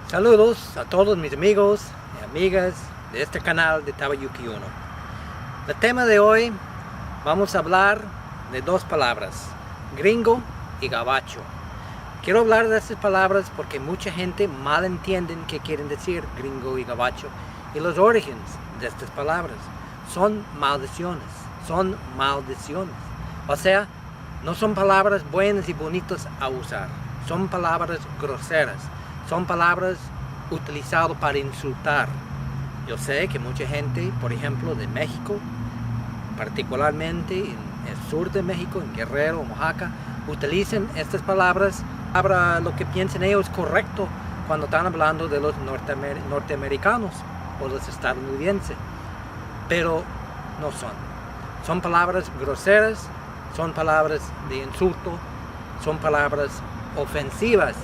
Saludos a todos mis amigos y amigas de este canal de Tabayuki 1. El tema de hoy vamos a hablar de dos palabras, gringo y gabacho. Quiero hablar de estas palabras porque mucha gente mal entiende qué quieren decir gringo y gabacho y los orígenes de estas palabras. Son maldiciones. O sea, no son palabras buenas y bonitas a usar. Son palabras groseras. Son palabras utilizadas para insultar. Yo sé que mucha gente, por ejemplo, de México, particularmente en el sur de México, en Guerrero, Oaxaca, utilizan estas palabras para lo que piensan ellos correcto cuando están hablando de los norteamericanos o los estadounidenses. Pero no son. Son palabras groseras, son palabras de insulto, son palabras ofensivas.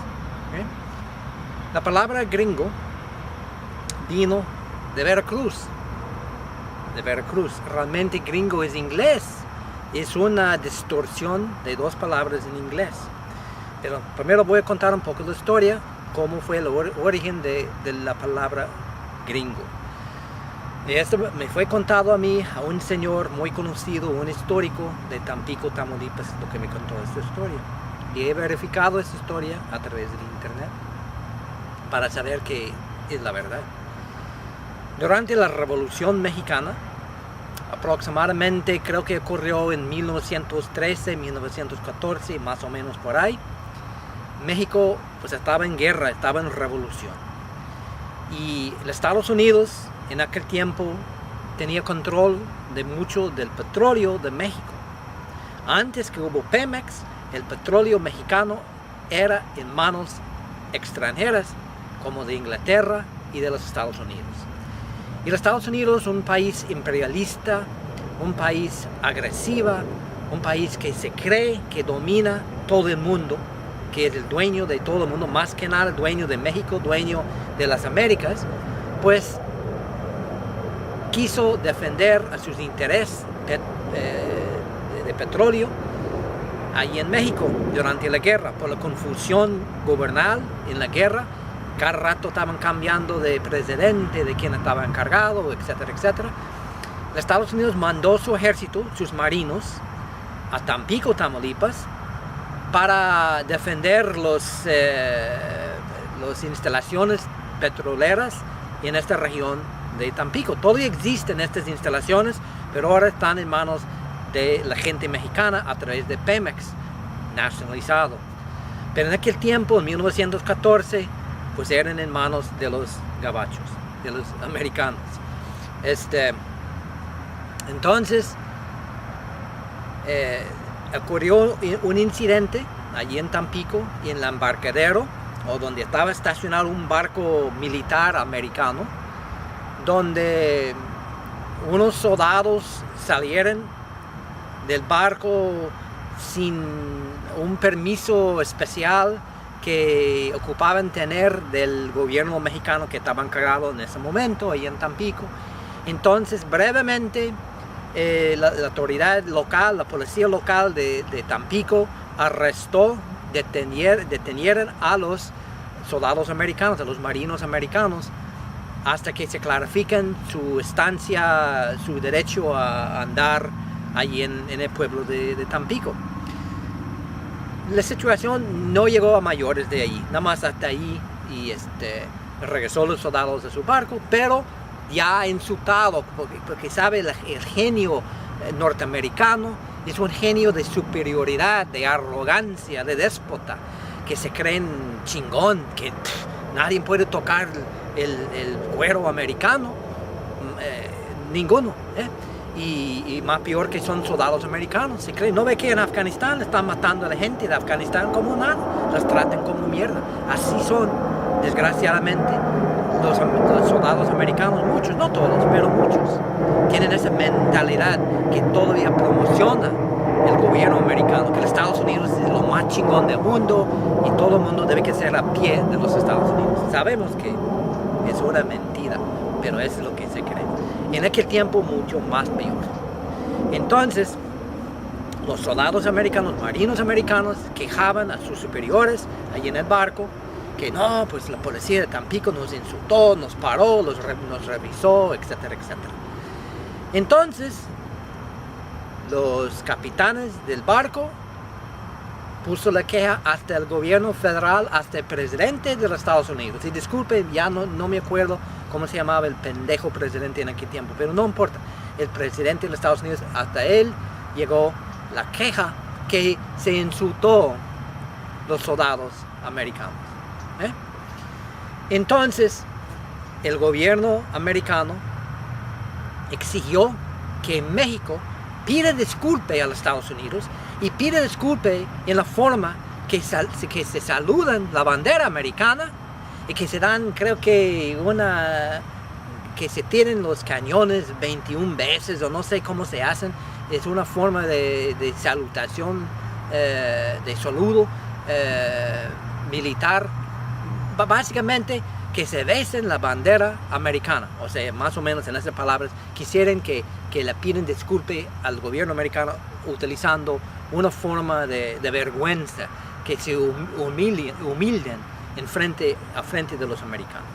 La palabra gringo vino de Veracruz. Realmente gringo es inglés. Es una distorsión de dos palabras en inglés. Pero primero voy a contar un poco la historia, cómo fue el origen de la palabra gringo. Esto me fue contado a mí, a un señor muy conocido, un histórico de Tampico, Tamaulipas, lo que me contó esta historia. Y he verificado esta historia a través del internet para saber que es la verdad. Durante la Revolución Mexicana, aproximadamente creo que ocurrió en 1913, 1914, más o menos por ahí, México pues estaba en guerra, estaba en revolución. Y los Estados Unidos en aquel tiempo tenía control de mucho del petróleo de México. Antes que hubo Pemex, el petróleo mexicano era en manos extranjeras, como de Inglaterra y de los Estados Unidos. Y los Estados Unidos, un país imperialista, un país agresivo, un país que se cree que domina todo el mundo, que es el dueño de todo el mundo, más que nada dueño de México, dueño de las Américas, pues quiso defender a sus intereses de petróleo ahí en México durante la guerra, por la confusión gubernal en la guerra. Cada rato estaban cambiando de presidente, de quién estaba encargado, etcétera, etcétera. Los Estados Unidos mandó su ejército, sus marinos, a Tampico, Tamaulipas, para defender las instalaciones petroleras en esta región de Tampico. Todavía existen estas instalaciones, pero ahora están en manos de la gente mexicana a través de Pemex, nacionalizado. Pero en aquel tiempo, en 1914, pues eran en manos de los gabachos, de los americanos. Entonces, ocurrió un incidente allí en Tampico, en el embarcadero, o donde estaba estacionado un barco militar americano, donde unos soldados salieron del barco sin un permiso especial que ocupaban tener del gobierno mexicano que estaba encargado en ese momento ahí en Tampico. Entonces brevemente la autoridad local, la policía local de Tampico arrestó, detenieron a los soldados americanos, a los marinos americanos, hasta que se clarifican su estancia, su derecho a andar allí en el pueblo de Tampico. La situación no llegó a mayores de ahí, nada más hasta ahí, y regresó los soldados a su barco, pero ya insultado, porque sabe el genio norteamericano es un genio de superioridad, de arrogancia, de déspota, que se creen chingón, que nadie puede tocar el cuero americano, ninguno. Y más peor que son soldados americanos, se creen. ¿No ve que en Afganistán están matando a la gente de Afganistán como nada? Las tratan como mierda. Así son, desgraciadamente, los soldados americanos, muchos, no todos, pero muchos, tienen esa mentalidad que todavía promociona el gobierno americano, que los Estados Unidos es lo más chingón del mundo y todo el mundo debe que ser a pie de los Estados Unidos. Sabemos que es una mentira, pero eso es lo que se cree. En aquel tiempo mucho más peor. Entonces, los soldados americanos, marinos americanos, quejaban a sus superiores allí en el barco que no, pues la policía de Tampico nos insultó, nos paró, nos revisó, etcétera, etcétera. Entonces, los capitanes del barco puso la queja hasta el gobierno federal, hasta el presidente de los Estados Unidos. Y disculpe, ya no me acuerdo cómo se llamaba el pendejo presidente en aquel tiempo, pero no importa. El presidente de los Estados Unidos, hasta él llegó la queja que se insultó los soldados americanos. Entonces, el gobierno americano exigió que México pide disculpe a los Estados Unidos y pide disculpe en la forma que se saludan la bandera americana y que se dan, creo que que se tienen los cañones 21 veces o no sé cómo se hacen. Es una forma de salutación, de saludo militar, básicamente que se besen la bandera americana. O sea, más o menos en esas palabras, quisieran que le piden disculpe al gobierno americano utilizando una forma de vergüenza, que se humilden a frente de los americanos.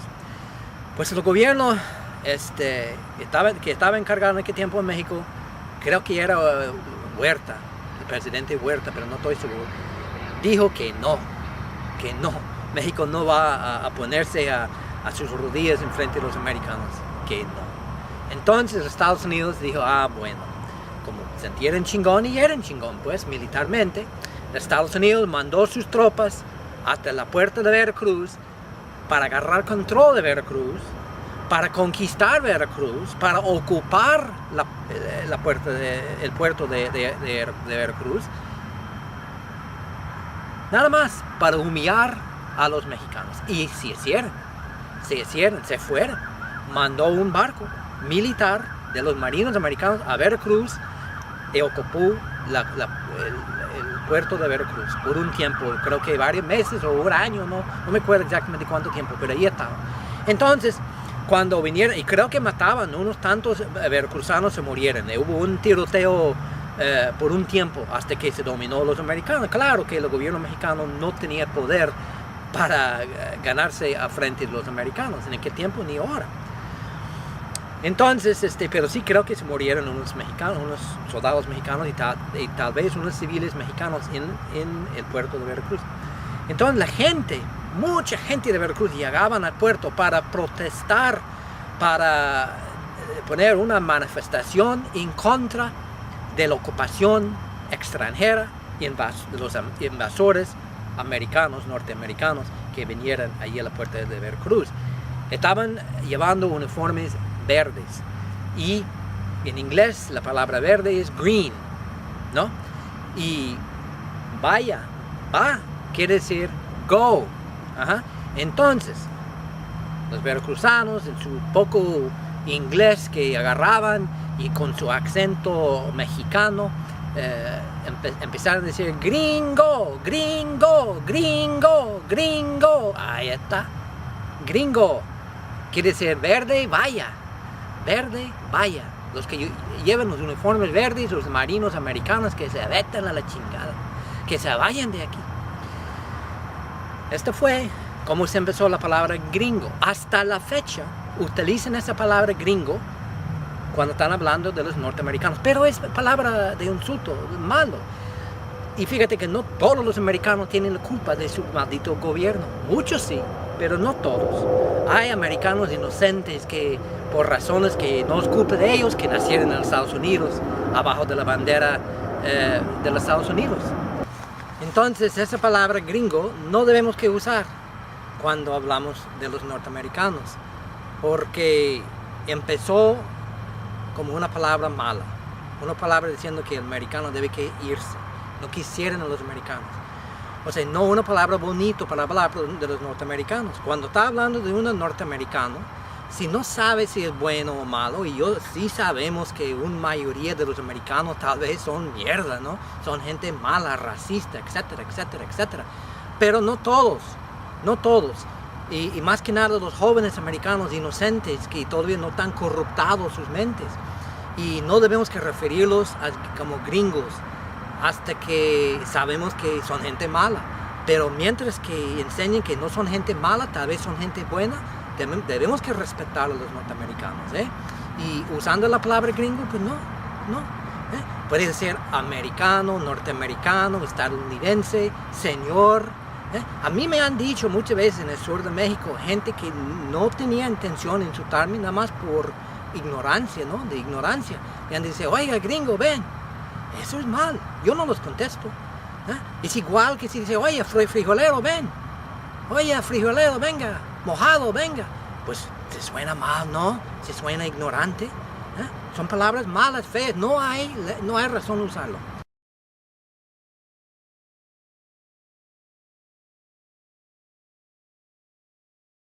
Pues el gobierno que estaba encargado en aquel tiempo en México, creo que era Huerta, el presidente Huerta, pero no estoy seguro, dijo que no, México no va a ponerse a sus rodillas en frente de los americanos, que no. Entonces Estados Unidos dijo, bueno, como sintieron chingón y eran chingón, pues militarmente, Estados Unidos mandó sus tropas hasta la puerta de Veracruz para agarrar control de Veracruz, para conquistar Veracruz, para ocupar el puerto de Veracruz, nada más para humillar a los mexicanos. Y se fueron, mandó un barco militar de los marinos americanos a Veracruz y ocupó el puerto de Veracruz por un tiempo, creo que varios meses o un año, no me acuerdo exactamente cuánto tiempo, pero ahí estaba. Entonces, cuando vinieron, y creo que mataban, unos tantos veracruzanos se murieron, hubo un tiroteo por un tiempo hasta que se dominó los americanos. Claro que el gobierno mexicano no tenía poder para ganarse a frente de los americanos en aquel tiempo ni ahora. Entonces, pero sí creo que se murieron unos soldados mexicanos y tal vez unos civiles mexicanos en el puerto de Veracruz. Entonces la gente, mucha gente de Veracruz llegaban al puerto para protestar, para poner una manifestación en contra de la ocupación extranjera y de los invasores americanos, norteamericanos, que vinieran allí a la puerta de Veracruz. Estaban llevando uniformes verdes y en inglés la palabra verde es green, ¿no? Y va quiere decir go. Entonces los veracruzanos, en su poco inglés que agarraban y con su acento mexicano, empezaron a decir gringo, gringo, gringo, gringo. Ahí está, gringo quiere decir verde, vaya. Verde, vaya. Los que llevan los uniformes verdes, los marinos americanos, que se vetan a la chingada, que se vayan de aquí. Esto fue como se empezó la palabra gringo. Hasta la fecha utilizan esa palabra gringo cuando están hablando de los norteamericanos, pero es palabra de insulto, malo. Y fíjate que no todos los americanos tienen la culpa de su maldito gobierno. Muchos sí, pero no todos. Hay americanos inocentes que, por razones que no es culpa de ellos, que nacieron en los Estados Unidos, abajo de la bandera de los Estados Unidos. Entonces, esa palabra gringo no debemos que usar cuando hablamos de los norteamericanos, porque empezó como una palabra mala, una palabra diciendo que el americano debe que irse. No quisieran a los americanos. O sea, no una palabra bonita para hablar de los norteamericanos. Cuando está hablando de un norteamericano, si no sabe si es bueno o malo, y sí sabemos que una mayoría de los americanos tal vez son mierda, ¿no? Son gente mala, racista, etcétera, etcétera, etcétera. Pero no todos, no todos. Y más que nada los jóvenes americanos inocentes que todavía no están corruptados sus mentes. Y no debemos que referirlos como gringos hasta que sabemos que son gente mala. Pero mientras que enseñen que no son gente mala, tal vez son gente buena, debemos que respetar a los norteamericanos, ¿eh? Y usando la palabra gringo, pues no, ¿eh? Puede ser americano, norteamericano, estadounidense, señor, ¿eh? A mí me han dicho muchas veces en el sur de México, gente que no tenía intención de insultarme, nada más por ignorancia, ¿no? De ignorancia. Y han dicho, oiga, gringo, ven. Eso es mal, yo no los contesto. ¿Eh? Es igual que si dice, oye, frijolero, ven. Oye, frijolero, venga. Mojado, venga. Pues se suena mal, ¿no? Se suena ignorante. ¿Eh? Son palabras malas, feas. No hay razón de usarlo.